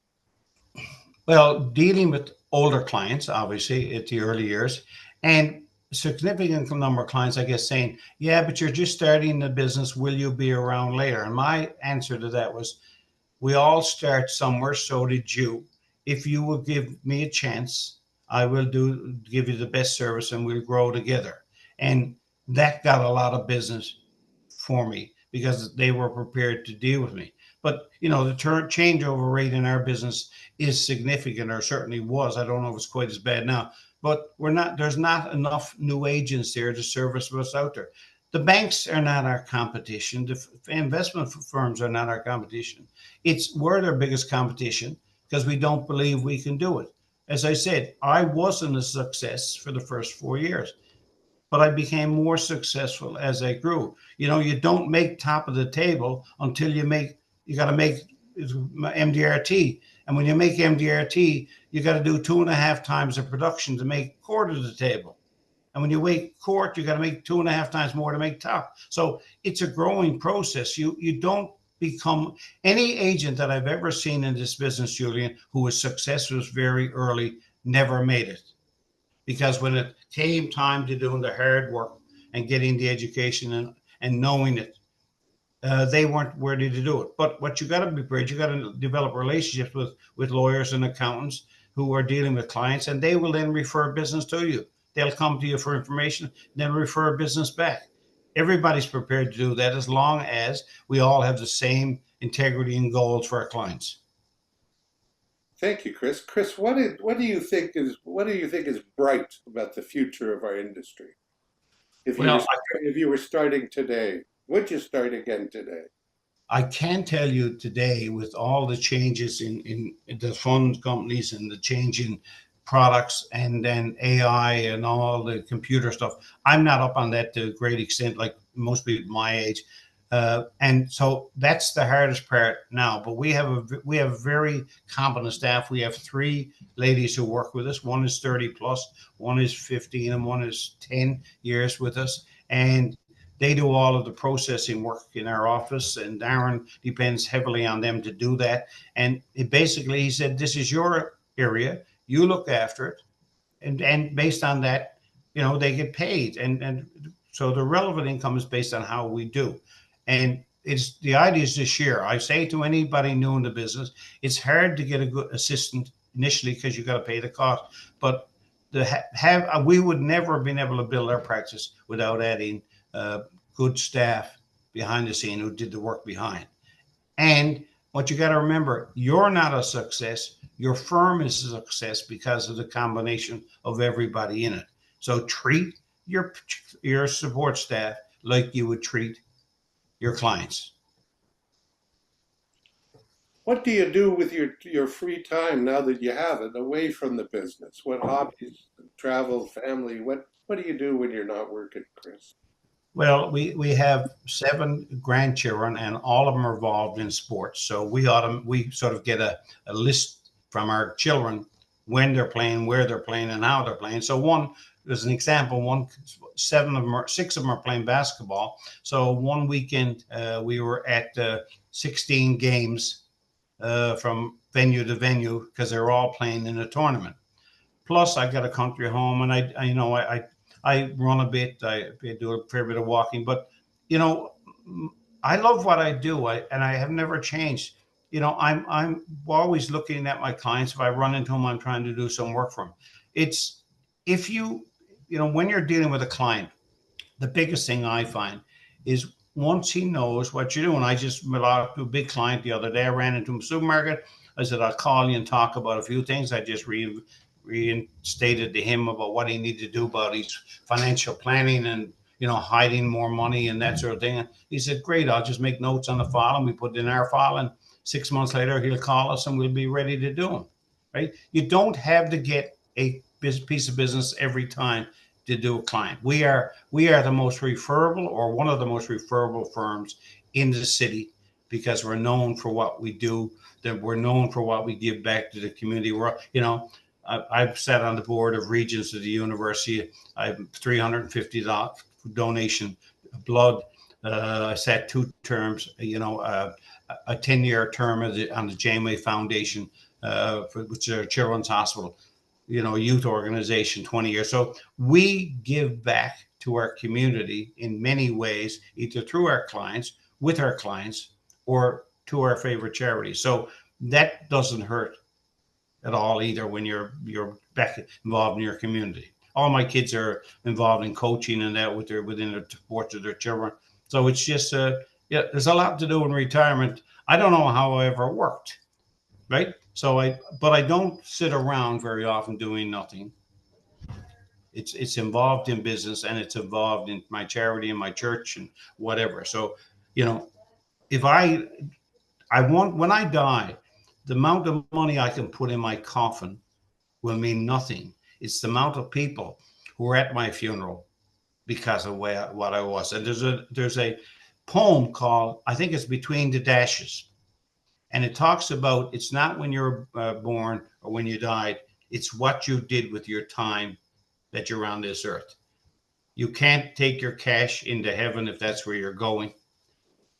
[SPEAKER 3] Well, dealing with older clients, obviously, at the early years. And a significant number of clients, I guess, saying, yeah, but you're just starting the business. Will you be around later? And my answer to that was, we all start somewhere. So did you. If you will give me a chance, I will give you the best service and we'll grow together. And that got a lot of business for me because they were prepared to deal with me. But, the changeover rate in our business is significant, or certainly was. I don't know if it's quite as bad now. But there's not enough new agents there to service what's out there. The banks are not our competition. The investment firms are not our competition. We're their biggest competition because we don't believe we can do it. As I said, I wasn't a success for the first 4 years, but I became more successful as I grew. You don't make top of the table until you got to make MDRT. And when you make MDRT, you got to do 2.5 times the production to make court of the table. And when you make court, you got to make 2.5 times more to make top. So it's a growing process. You don't become any agent that I've ever seen in this business, Julian, who was successful very early, never made it. Because when it came time to doing the hard work and getting the education and knowing it, they weren't ready to do it. But what you got to be prepared, you got to develop relationships with lawyers and accountants who are dealing with clients, and they will then refer business to you. They'll come to you for information, then refer business back. Everybody's prepared to do that as long as we all have the same integrity and goals for our clients.
[SPEAKER 2] Thank you, Chris. Chris, what do you think is bright about the future of our industry? If you were starting today, would you start again today?
[SPEAKER 3] I can tell you today, with all the changes in the fund companies and the change in products and then AI and all the computer stuff, I'm not up on that to a great extent like most people my age. And so that's the hardest part now. But we have a very competent staff. We have three ladies who work with us. One is 30 plus, one is 15, and one is 10 years with us. And they do all of the processing work in our office, and Darren depends heavily on them to do that. And basically, he said, "This is your area. You look after it." And based on that, they get paid. And so the relevant income is based on how we do. And it's the idea is to share. I say to anybody new in the business, it's hard to get a good assistant initially because you got to pay the cost. But we would never have been able to build our practice without adding good staff behind the scene who did the work behind. And what you got to remember, you're not a success. Your firm is a success because of the combination of everybody in it. So treat your support staff like you would treat your clients.
[SPEAKER 2] What do you do with your free time now that you have it away from the business? What hobbies, travel, family? What do you do when you're not working, Chris?
[SPEAKER 3] Well, we have 7 grandchildren, and all of them are involved in sports. So we sort of get a list from our children when they're playing, where they're playing, and how they're playing. So there's an example. 6 of them are playing basketball. So one weekend we were at 16 games from venue to venue because they're all playing in a tournament. Plus, I got a country home, and I run a bit. I do a fair bit of walking, but I love what I do, and I have never changed. I'm always looking at my clients. If I run into them, I'm trying to do some work for them. It's if when you're dealing with a client, the biggest thing I find is once he knows what you're doing. I just talked to a big client the other day. I ran into a supermarket. I said, I'll call you and talk about a few things. I just reinstated to him about what he needed to do about his financial planning and hiding more money and that sort of thing. And he said, great, I'll just make notes on the file and we put it in our file, and 6 months later he'll call us and we'll be ready to do them. Right? You don't have to get a piece of business every time to do a client. We are the most referable, or one of the most referable firms in the city, because we're known for what we do, that we're known for what we give back to the community. I've sat on the board of Regents of the university. I have $350 donation blood. I sat 2 terms, a 10-year term on the Janeway Foundation, which is a children's hospital, youth organization, 20 years. So we give back to our community in many ways, either through our clients, with our clients, or to our favorite charities. So that doesn't hurt at all either when you're back involved in your community. All my kids are involved in coaching and that within the sports of their children. So it's just there's a lot to do in retirement. I don't know how I ever worked, right? But I don't sit around very often doing nothing. It's involved in business, and it's involved in my charity and my church and whatever. So, if when I die, the amount of money I can put in my coffin will mean nothing. It's the amount of people who are at my funeral because of what I was. And there's a poem called, I think it's Between the Dashes. And it talks about, it's not when you're born or when you died, it's what you did with your time that you're on this earth. You can't take your cash into heaven if that's where you're going.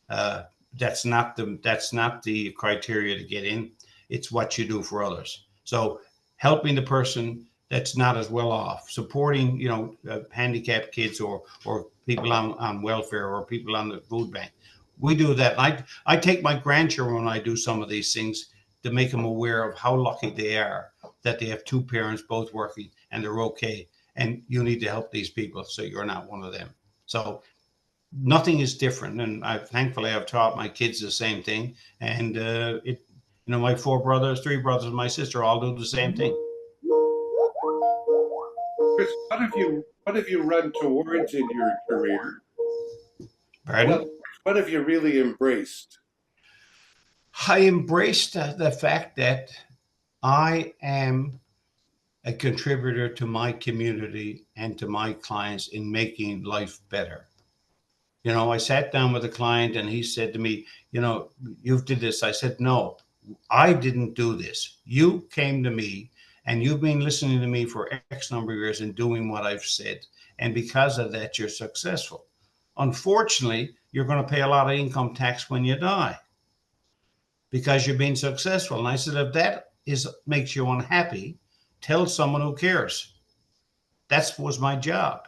[SPEAKER 3] That's not the criteria to get in. It's what you do for others. So helping the person that's not as well off, supporting, handicapped kids or people on welfare or people on the food bank. We do that. I take my grandchildren when I do some of these things to make them aware of how lucky they are that they have 2 parents both working and they're okay. And you need to help these people so you're not one of them. So nothing is different. And thankfully I've taught my kids the same thing. And my 3 brothers, and my sister all do the same thing.
[SPEAKER 2] Chris, what have you run towards in your career?
[SPEAKER 3] Pardon?
[SPEAKER 2] What have you really embraced?
[SPEAKER 3] I embraced the fact that I am a contributor to my community and to my clients in making life better. I sat down with a client and he said to me, you've did this. I said, no, I didn't do this. You came to me and you've been listening to me for X number of years and doing what I've said. And because of that, you're successful. Unfortunately, you're going to pay a lot of income tax when you die because you've been successful. And I said, if that makes you unhappy, tell someone who cares. That was my job,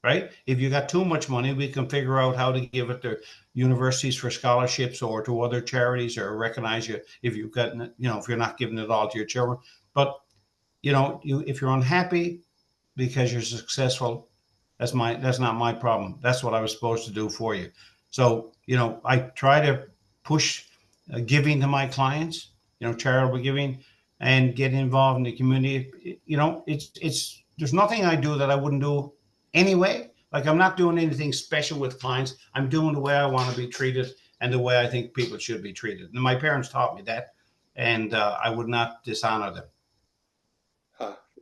[SPEAKER 3] right? If you got too much money, we can figure out how to give it to universities for scholarships or to other charities, or recognize you if you've got, if you're not giving it all to your children. But if you're unhappy because you're successful, that's not my problem. That's what I was supposed to do for you. So I try to push giving to my clients, charitable giving, and get involved in the community. It's there's nothing I do that I wouldn't do anyway. Like, I'm not doing anything special with clients. I'm doing the way I want to be treated and the way I think people should be treated. And my parents taught me that, and I would not dishonor them.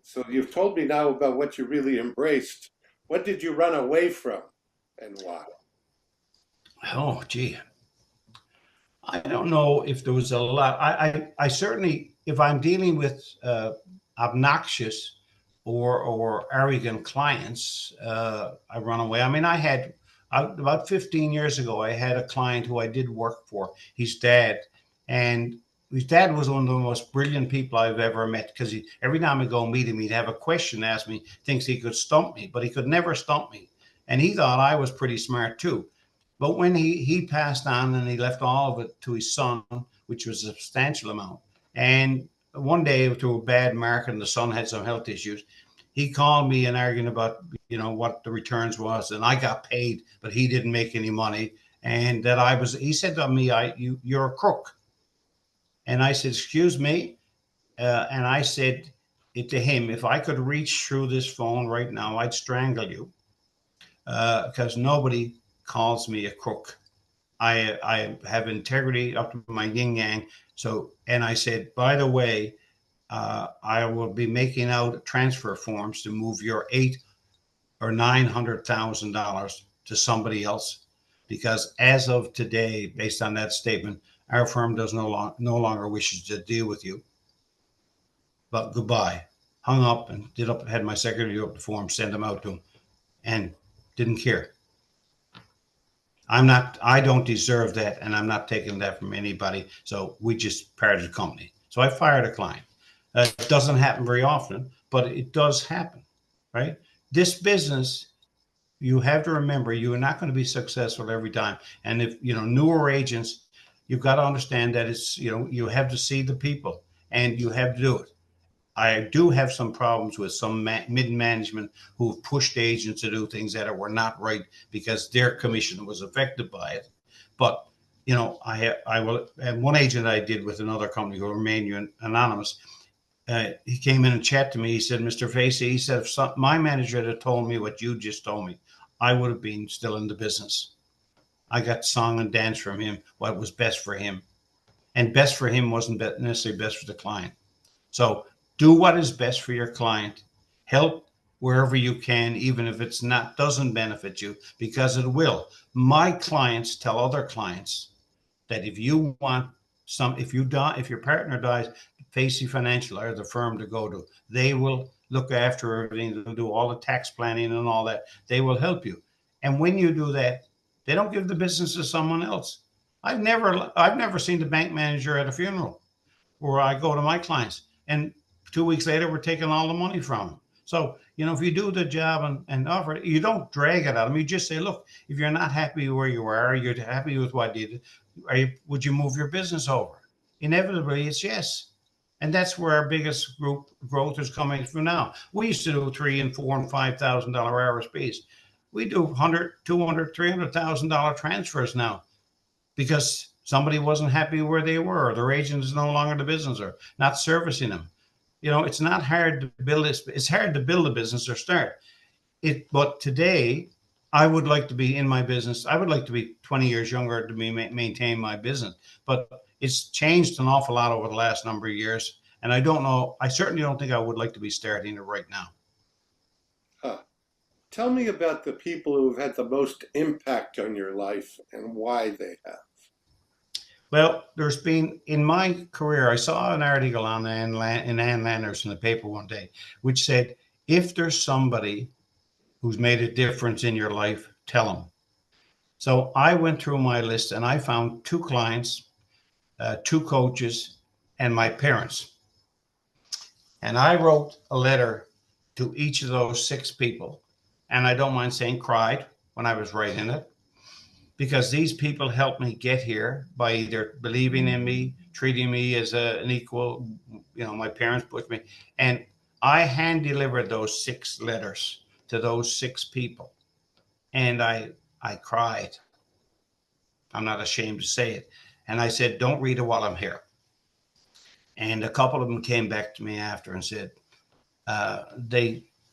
[SPEAKER 2] So you've told me now about what you really embraced. What did you run away from, and why?
[SPEAKER 3] Oh, gee. I don't know if there was a lot. I certainly, if I'm dealing with obnoxious or arrogant clients, I run away. I mean, about 15 years ago, I had a client who I did work for, his dad. And his dad was one of the most brilliant people I've ever met, because every time I go meet him, he'd have a question to ask me, thinks he could stump me, but he could never stump me. And he thought I was pretty smart too. But when he passed on and he left all of it to his son, which was a substantial amount, and one day through a bad market and the son had some health issues, he called me and arguing about, what the returns was, and I got paid, but he didn't make any money. And that he said to me, you're a crook. And I said, excuse me. And I said to him, if I could reach through this phone right now, I'd strangle you, because nobody calls me a crook. I have integrity up to my yin yang. So, and I said, by the way, I will be making out transfer forms to move your $800,000 or $900,000 to somebody else, because as of today, based on that statement, our firm does no longer wishes to deal with you. But goodbye. Hung up and had my secretary do up the form, send them out to him, and didn't care. I don't deserve that, and I'm not taking that from anybody. So we just parted company. So I fired a client. It doesn't happen very often, but it does happen, right? This business, you have to remember, you are not going to be successful every time. And if, newer agents, you've got to understand that it's, you have to see the people and you have to do it. I do have some problems with some mid-management who've pushed agents to do things that were not right because their commission was affected by it. But, I will, and one agent I did with another company who will remain anonymous, he came in and chatted to me. He said, Mr. Facey, he said, if my manager had told me what you just told me, I would have been still in the business. I got song and dance from him, what was best for him. And best for him wasn't necessarily best for the client. So do what is best for your client. Help wherever you can, even if it's doesn't benefit you, because it will. My clients tell other clients that if you want if your partner dies, Facey Financial are the firm to go to. They will look after everything. They'll do all the tax planning and all that. They will help you. And when you do that, they don't give the business to someone else. I've never seen the bank manager at a funeral where I go to my clients, and 2 weeks later, we're taking all the money from them. So, if you do the job and offer it, you don't drag it at them. You just say, look, if you're not happy where you are, you're happy with what you did, would you move your business over? Inevitably, it's yes. And that's where our biggest growth is coming from now. We used to do $3,000 and $4,000 and $5,000 RSPs. We do $100,000, $200,000, $300,000 transfers now because somebody wasn't happy where they were, or their agent is no longer in the business or not servicing them. It's not hard to build this. It's hard to build a business or start it. But today, I would like to be in my business. I would like to be 20 years younger to maintain my business. But it's changed an awful lot over the last number of years. And I don't know. I certainly don't think I would like to be starting it right now.
[SPEAKER 2] Tell me about the people who have had the most impact on your life and why they have.
[SPEAKER 3] Well, there's been in my career, I saw an article on Ann Landers in the paper one day, which said, if there's somebody who's made a difference in your life, tell them. So I went through my list and I found 2 clients, 2 coaches, and my parents. And I wrote a letter to each of those 6 people. And I don't mind saying cried when I was writing it, because these people helped me get here by either believing in me, treating me as an equal. My parents pushed me. And I hand delivered those 6 letters to those 6 people. And I cried. I'm not ashamed to say it. And I said, don't read it while I'm here. And a couple of them came back to me after and said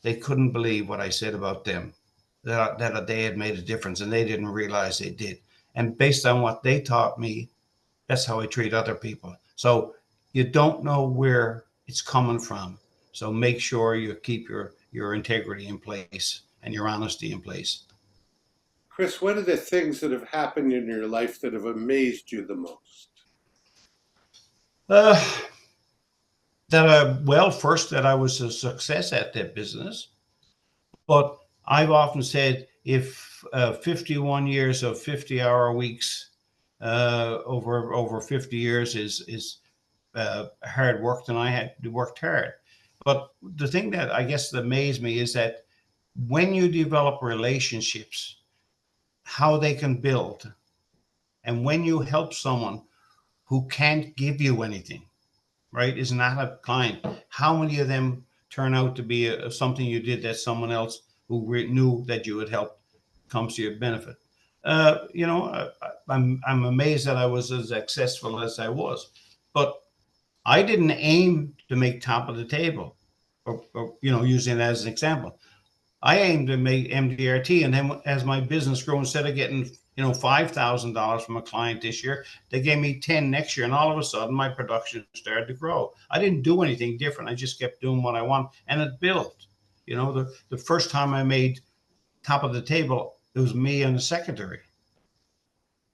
[SPEAKER 3] they couldn't believe what I said about them, that they had made a difference and they didn't realize they did. And based on what they taught me, that's how I treat other people. So you don't know where it's coming from. So make sure you keep your integrity in place and your honesty in place.
[SPEAKER 2] Chris, what are the things that have happened in your life that have amazed you the most?
[SPEAKER 3] First, that I was a success at that business. But I've often said, if 51 years of 50-hour weeks over 50 years is hard work, then I had worked hard. But the thing that I guess that amazed me is that when you develop relationships, how they can build, and when you help someone who can't give you anything, right, is not a client, how many of them turn out to be something you did that someone else who knew that you had helped comes to your benefit? I'm amazed that I was as successful as I was, but I didn't aim to make top of the table, or using it as an example. I aimed to make MDRT, and then as my business grew, instead of getting $5,000 from a client this year, they gave me 10 next year, and all of a sudden my production started to grow. I didn't do anything different. I just kept doing what I want, and it built. The first time I made top of the table, it was me and the secretary.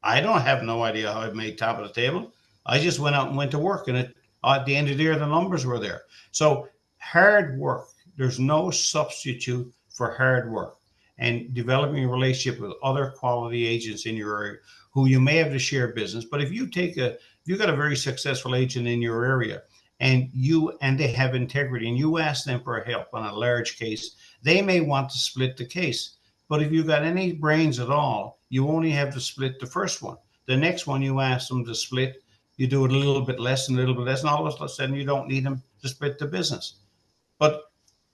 [SPEAKER 3] I don't have no idea how I made top of the table. I just went out and went to work, and at the end of the year, the numbers were there. So hard work. There's no substitute for hard work, and developing a relationship with other quality agents in your area who you may have to share business. But if you've got a very successful agent in your area, and they have integrity, and you ask them for help on a large case, they may want to split the case. But if you've got any brains at all, you only have to split the first one. The next one you ask them to split, you do it a little bit less and a little bit less, and all of a sudden you don't need them to split the business. But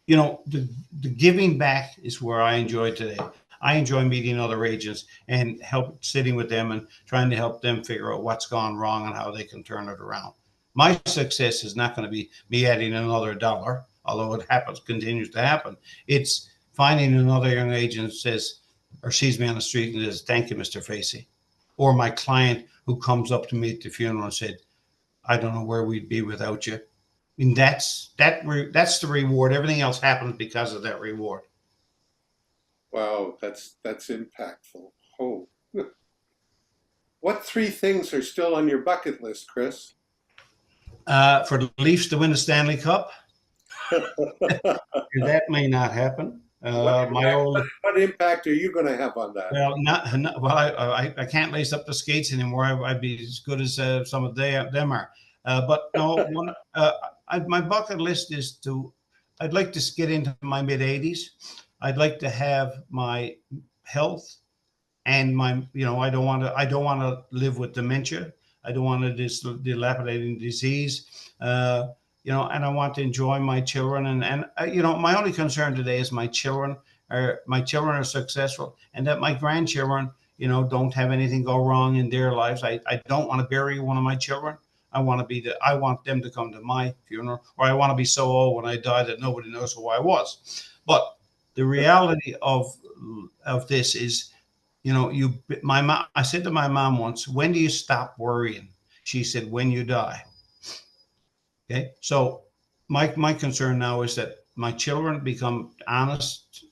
[SPEAKER 3] the giving back is where I enjoy today. I enjoy meeting other agents and sitting with them and trying to help them figure out what's gone wrong and how they can turn it around. My success is not going to be me adding another dollar, although it continues to happen. It's finding another young agent says, or sees me on the street and says, "Thank you, Mr. Facey," or my client who comes up to me at the funeral and said, "I don't know where we'd be without you." I mean, that's the reward. Everything else happens because of that reward.
[SPEAKER 2] Wow, that's impactful. Oh, what 3 things are still on your bucket list, Chris?
[SPEAKER 3] For the Leafs to win the Stanley Cup, that may not happen.
[SPEAKER 2] What impact are you going to have on that?
[SPEAKER 3] Well, I can't lace up the skates anymore. I'd be as good as some of them are. But no, my bucket list is I'd like to get into my mid 80s. I'd like to have my health and I don't want to live with dementia. I don't want to dilapidating disease. And I want to enjoy my children. And my only concern today is my children are successful, and that my grandchildren, don't have anything go wrong in their lives. I don't want to bury one of my children. I want them to come to my funeral, or I want to be so old when I die that nobody knows who I was. But the reality of this is, I said to my mom once, "When do you stop worrying?" She said, "When you die." Okay. So my concern now is that my children become honest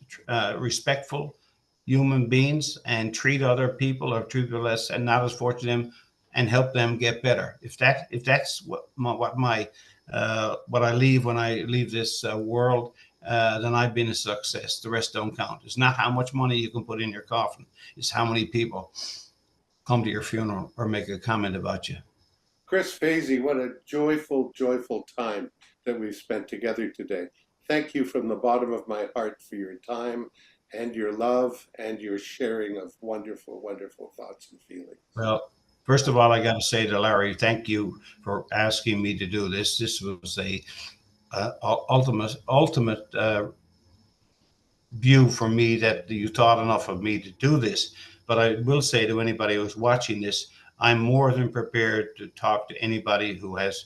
[SPEAKER 3] respectful human beings and treat other people or treat people less and not as fortunate and help them get better. If that's what I leave when I leave this world, then I've been a success. The rest don't count. It's not how much money you can put in your coffin. It's how many people come to your funeral or make a comment about you.
[SPEAKER 2] Chris Facey, what a joyful, joyful time that we've spent together today. Thank you from the bottom of my heart for your time and your love and your sharing of wonderful, wonderful thoughts and feelings.
[SPEAKER 3] Well, first of all, I got to say to Larry, thank you for asking me to do this. This was a ultimate view for me that you thought enough of me to do this. But I will say to anybody who's watching this, I'm more than prepared to talk to anybody who has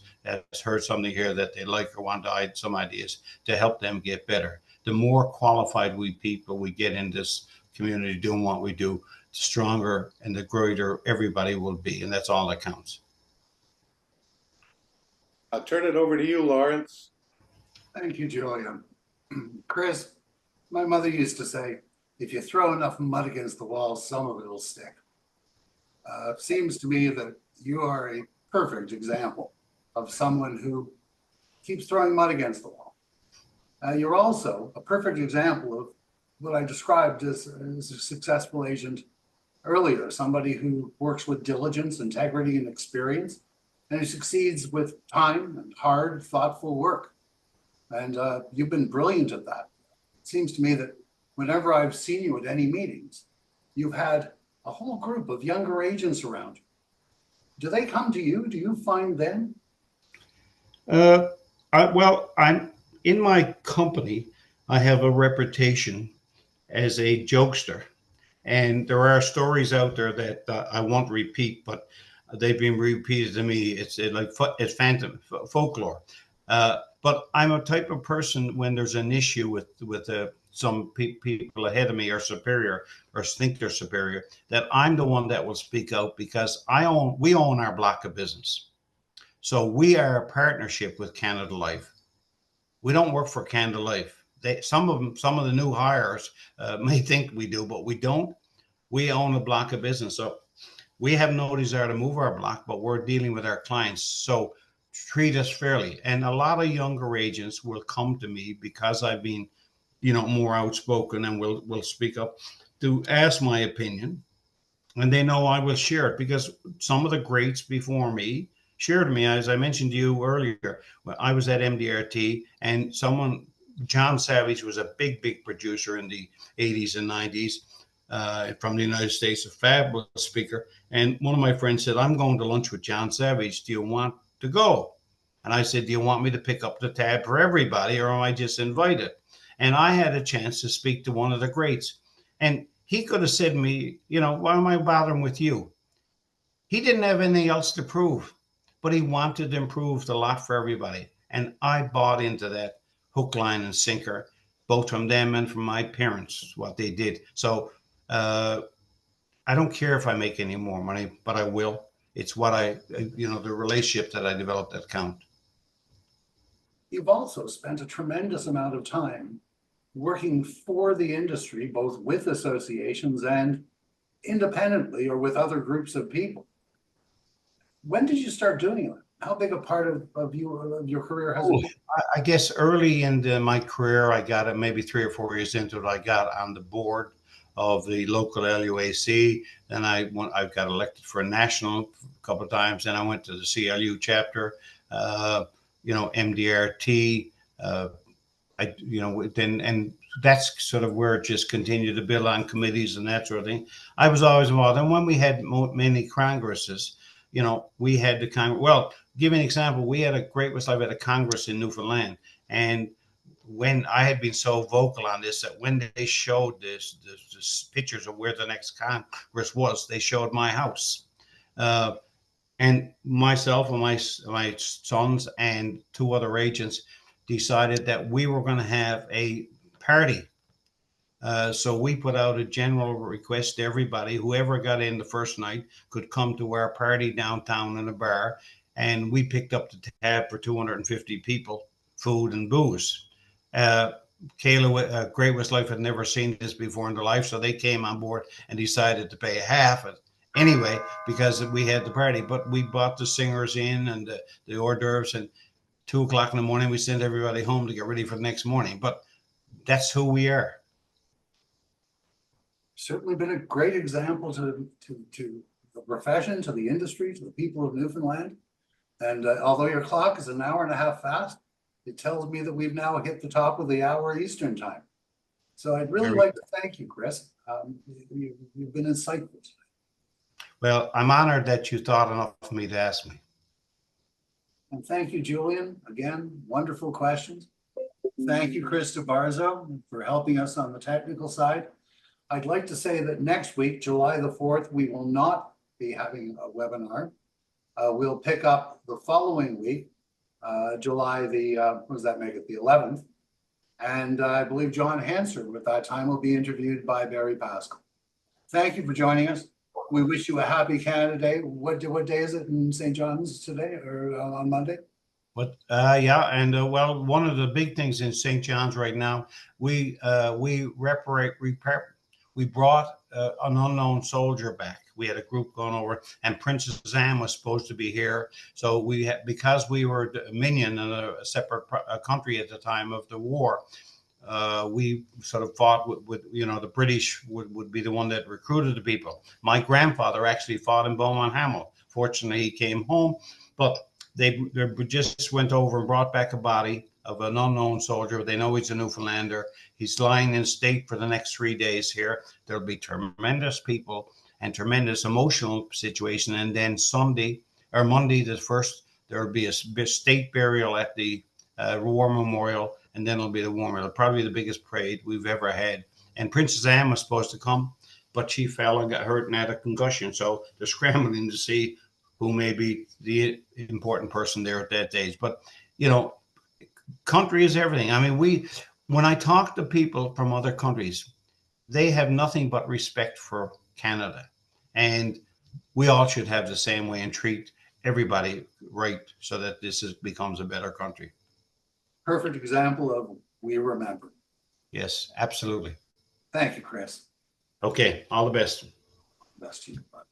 [SPEAKER 3] heard something here that they like or want to add some ideas to help them get better. The more qualified people we get in this community doing what we do, the stronger and the greater everybody will be. And that's all that counts.
[SPEAKER 2] I'll turn it over to you, Lawrence.
[SPEAKER 1] Thank you, Julian. Chris, my mother used to say, if you throw enough mud against the wall, some of it will stick. Seems to me that you are a perfect example of someone who keeps throwing mud against the wall. You're also a perfect example of what I described as a successful agent earlier, somebody who works with diligence, integrity, and experience, and who succeeds with time and hard, thoughtful work. And you've been brilliant at that. It seems to me that whenever I've seen you at any meetings, you've had a whole group of younger agents around you. Do they come to you? Do you find them?
[SPEAKER 3] I'm in my company. I have a reputation as a jokester, and there are stories out there that I won't repeat, but they've been repeated to me. It's phantom folklore. But I'm a type of person when there's an issue with some people ahead of me or superior or think they're superior, that I'm the one that will speak out because we own our block of business. So we are a partnership with Canada Life. We don't work for Canada Life. Some of the new hires may think we do, but we don't. We own a block of business. So we have no desire to move our block, but we're dealing with our clients. So treat us fairly. And a lot of younger agents will come to me because I've been, more outspoken and will speak up to ask my opinion. And they know I will share it because some of the greats before me shared me. As I mentioned to you earlier, when I was at MDRT and John Savage was a big producer in the 80s and 90s from the United States, a fabulous speaker. And one of my friends said, I'm going to lunch with John Savage. Do you want to go? And I said, do you want me to pick up the tab for everybody or am I just invited? And I had a chance to speak to one of the greats. And he could have said to me, why am I bothering with you? He didn't have anything else to prove, but he wanted to improve a lot for everybody. And I bought into that hook, line, and sinker, both from them and from my parents, what they did. So I don't care if I make any more money, but I will. It's the relationship that I developed that count.
[SPEAKER 1] You've also spent a tremendous amount of time working for the industry, both with associations and independently or with other groups of people. When did you start doing it? How big a part of your career has it been?
[SPEAKER 3] I guess early in my career, I got it maybe 3 or 4 years into it. I got on the board of the local LUAC. Then I got elected for a national a couple of times. Then I went to the CLU chapter, MDRT. And that's sort of where it just continued to build on committees and that sort of thing. I was always involved. And when we had many congresses, we had the Congress. Well, give you an example. We had a Congress in Newfoundland. And when I had been so vocal on this, that when they showed this pictures of where the next Congress was, they showed my house. And myself and my sons and 2 other agents decided that we were going to have a party. So we put out a general request to everybody, whoever got in the first night could come to our party downtown in a bar. And we picked up the tab for 250 people, food and booze. Kayla, Great West Life had never seen this before in their life, so they came on board and decided to pay half it anyway because we had the party. But we brought the singers in and the hors d'oeuvres, and 2 o'clock in the morning we sent everybody home to get ready for the next morning. But that's who we are.
[SPEAKER 1] Certainly been a great example to the profession, to the industry, to the people of Newfoundland. And although your clock is an hour and a half fast, it tells me that we've now hit the top of the hour Eastern time. So I'd really like to thank you, Chris. You've been insightful.
[SPEAKER 3] Well, I'm honored that you thought enough of me to ask me.
[SPEAKER 1] And thank you, Julian. Again, wonderful questions. Thank you, Chris DeBarzo, for helping us on the technical side. I'd like to say that next week, July the 4th, we will not be having a webinar. We'll pick up the following week, July the, what does that make it, the 11th. And I believe John Hansard at that time will be interviewed by Barry Pascal. Thank you for joining us. We wish you a happy Canada Day. What day is it in St. John's today or on Monday?
[SPEAKER 3] Yeah, and well, one of the big things in St. John's right now, we brought an unknown soldier back. We had a group going over, and Princess Anne was supposed to be here. So we had, because we were Dominion and a separate country at the time of the war, we sort of fought with the British would be the one that recruited the people. My grandfather actually fought in Beaumont Hamel. Fortunately, he came home, but they just went over and brought back a body of an unknown soldier. They know he's a Newfoundlander. He's lying in state for the next 3 days here. There'll be tremendous people and tremendous emotional situation. And then Monday the 1st, there'll be a state burial at the War Memorial. And then it'll be the War Memorial, probably the biggest parade we've ever had. And Princess Anne was supposed to come, but she fell and got hurt and had a concussion. So they're scrambling to see who may be the important person there at that age. But, country is everything. I mean, when I talk to people from other countries, they have nothing but respect for Canada. And we all should have the same way and treat everybody right so that this becomes a better country.
[SPEAKER 1] Perfect example of we remember.
[SPEAKER 3] Yes, absolutely.
[SPEAKER 1] Thank you, Chris.
[SPEAKER 3] Okay, all the best.
[SPEAKER 1] Best to you. Bye.